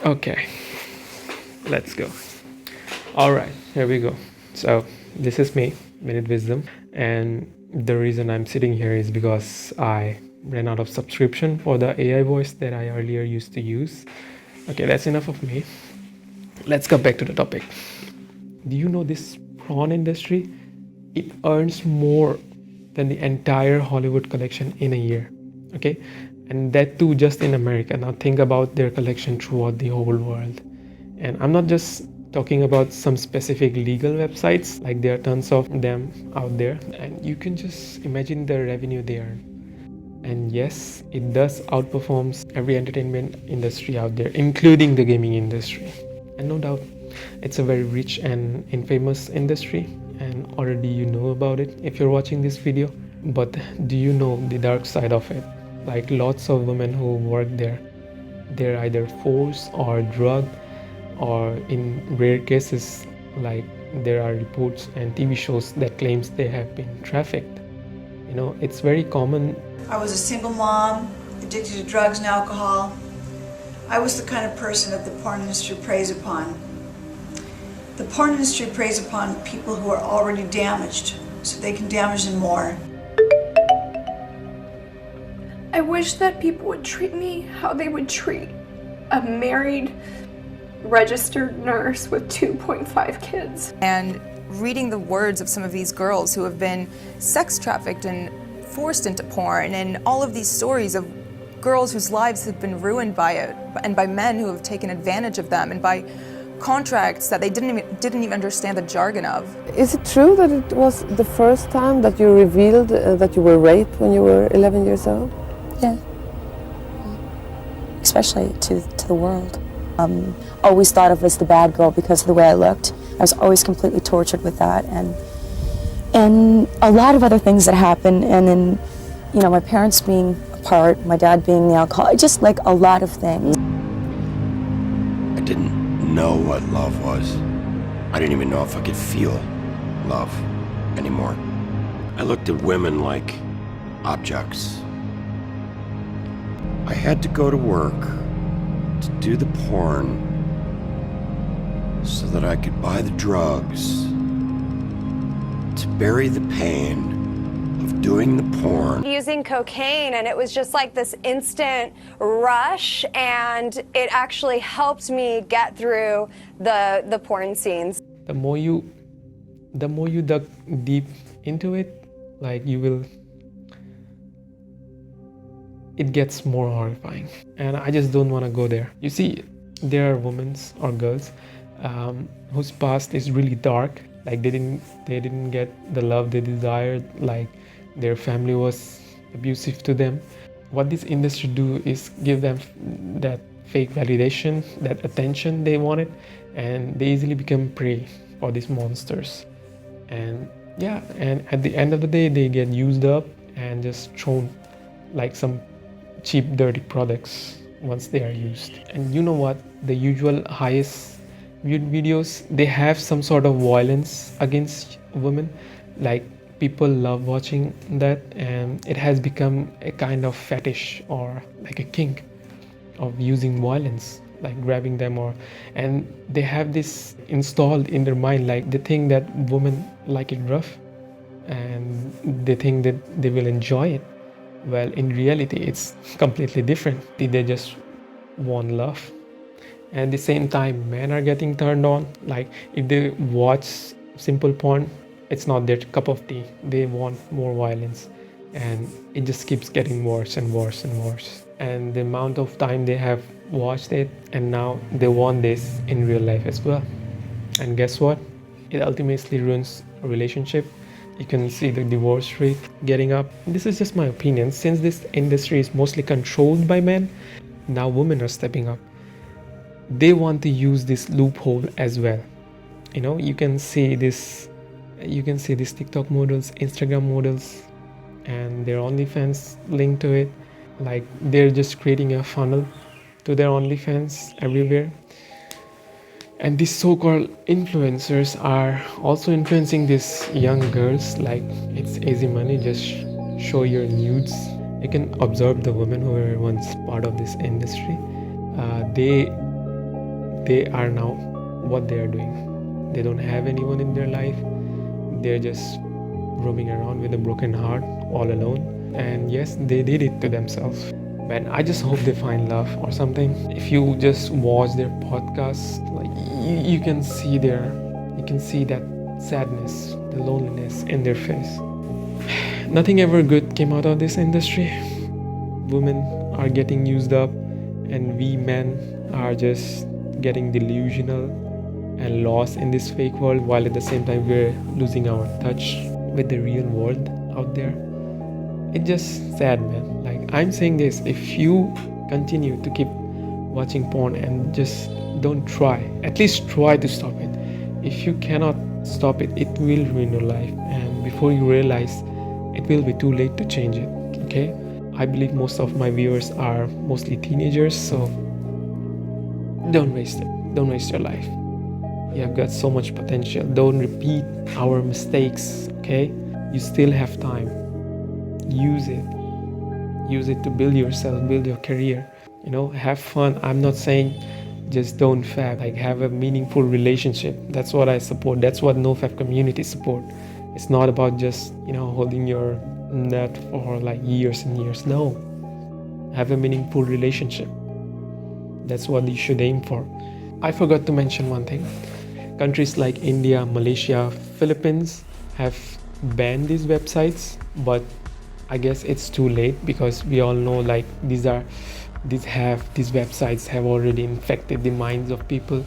Okay, let's go. All right, here we go. So this is me, Minute Wisdom, and the reason I'm sitting here is because I ran out of subscription for the AI voice that I earlier used to use. Okay, that's enough of me. Let's go back to the topic. Do you know this prawn industry? It earns more than the entire Hollywood collection in a year. Okay, and that too just in America. Now think about their collection throughout the whole world. And I'm not just talking about some specific legal websites, like there are tons of them out there, and you can just imagine the revenue they earn. And yes, it does outperforms every entertainment industry out there, including the gaming industry. And no doubt, it's a very rich and infamous industry, and already you know about it if you're watching this video. But do you know the dark side of it? Like lots of women who work there, they're either forced or drugged, or in rare cases, like there are reports and TV shows that claims they have been trafficked. You know, it's very common. I was a single mom, addicted to drugs and alcohol. I was the kind of person that the porn industry preys upon. The porn industry preys upon people who are already damaged, so they can damage them more. I wish that people would treat me how they would treat a married, registered nurse with 2.5 kids. And reading the words of some of these girls who have been sex trafficked and forced into porn, and all of these stories of girls whose lives have been ruined by it, and by men who have taken advantage of them, and by contracts that they didn't even understand the jargon of. Is it true that it was the first time that you revealed that you were raped when you were 11 years old? Yeah. Especially to the world. Always thought of as the bad girl because of the way I looked. I was always completely tortured with that, and a lot of other things that happened, and then, you know, my parents being apart, my dad being the alcoholic, just like a lot of things. I didn't know what love was. I didn't even know if I could feel love anymore. I looked at women like objects. I had to go to work to do the porn so that I could buy the drugs to bury the pain of doing the porn. Using cocaine, and it was just like this instant rush, and it actually helped me get through the porn scenes. The more you dug deep into it, like it gets more horrifying, and I just don't want to go there. You see, there are women or girls whose past is really dark. Like they didn't get the love they desired. Like their family was abusive to them. What this industry do is give them that fake validation, that attention they wanted, and they easily become prey for these monsters. And yeah, and at the end of the day, they get used up and just thrown like some cheap, dirty products once they are used. And you know what? The usual highest viewed videos, they have some sort of violence against women. Like people love watching that, and it has become a kind of fetish or like a kink of using violence, like grabbing them, and they have this installed in their mind, like they think that women like it rough and they think that they will enjoy it. Well, in reality, it's completely different. They just want love. And at the same time, men are getting turned on. Like if they watch simple porn, it's not their cup of tea. They want more violence, and it just keeps getting worse and worse and worse. And the amount of time they have watched it, and now they want this in real life as well. And guess what? It ultimately ruins a relationship. You can see the divorce rate getting up. This is just my opinion. Since this industry is mostly controlled by men, now women are stepping up. They want to use this loophole as well. You know, you can see these TikTok models, Instagram models, and their OnlyFans linked to it. Like they're just creating a funnel to their OnlyFans everywhere. And these so-called influencers are also influencing these young girls. Like it's easy money, just show your nudes. You can observe the women who were once part of this industry. they are now, what they are doing. They don't have anyone in their life. They're just roaming around with a broken heart, all alone. And yes, they did it to themselves. Man, I just hope they find love or something. If you just watch their podcast, like you can see that sadness, the loneliness in their face. Nothing ever good came out of this industry. Women are getting used up, and we men are just getting delusional and lost in this fake world, while at the same time we're losing our touch with the real world out there. It's just sad, man. Like, I'm saying this, if you continue to keep watching porn and just don't try, at least try to stop it. If you cannot stop it, it will ruin your life, and before you realize, it will be too late to change it. Okay, I believe most of my viewers are mostly teenagers, so don't waste it. Don't waste your life. You have got so much potential. Don't repeat our mistakes. Okay, you still have time. Use it to build yourself, build your career, have fun. I'm not saying just don't fab, like have a meaningful relationship. That's what I support. That's what NoFap community support. It's not about just holding your nut for like years and years. No, have a meaningful relationship. That's what you should aim for. I forgot to mention one thing. Countries like India, Malaysia, Philippines have banned these websites, but I guess it's too late, because we all know like these websites have already infected the minds of people,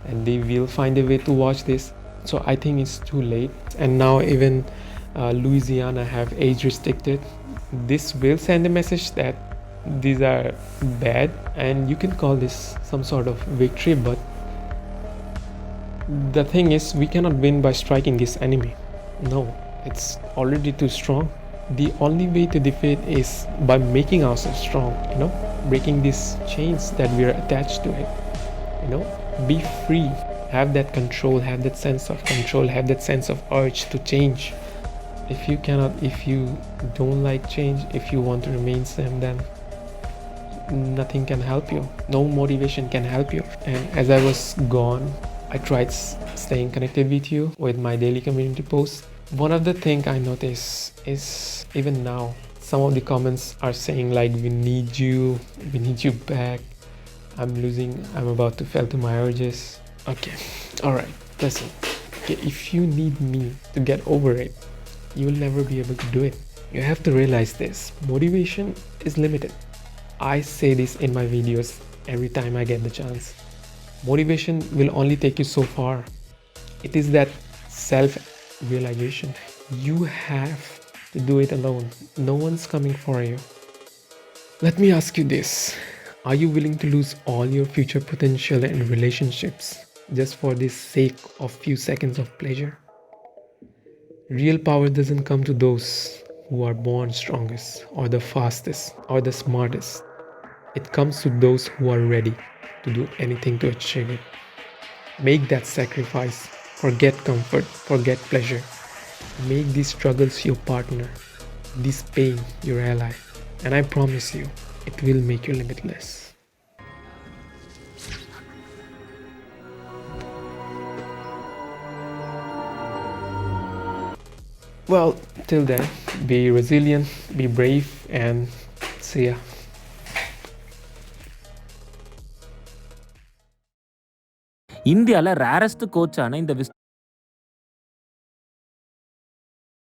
and they will find a way to watch this. So I think it's too late. And now even Louisiana have age restricted. This will send a message that these are bad, and you can call this some sort of victory, but the thing is, we cannot win by striking this enemy. No, it's already too strong. The only way to defeat is by making ourselves strong, breaking these chains that we are attached to it. Be free, have that control, have that sense of control, have that sense of urge to change. If you don't like change, if you want to remain same, then nothing can help you. No motivation can help you. And as I was gone, I tried staying connected with you with my daily community posts. One of the things I notice is, even now, some of the comments are saying like, we need you back, I'm about to fall to my urges. Okay, alright, listen. Okay, if you need me to get over it, you will never be able to do it. You have to realize this. Motivation is limited. I say this in my videos every time I get the chance. Motivation will only take you so far. It is that self-realization. You have to do it alone. No one's coming for you. Let me ask you this. Are you willing to lose all your future potential in relationships just for the sake of few seconds of pleasure? Real power doesn't come to those who are born strongest or the fastest or the smartest. It comes to those who are ready to do anything to achieve it. Make that sacrifice. Forget comfort, forget pleasure. Make these struggles your partner, this pain your ally, and I promise you, it will make you limitless. Well, till then, be resilient, be brave, and see ya. இந்தியாவில் rarest கோச்சான இந்த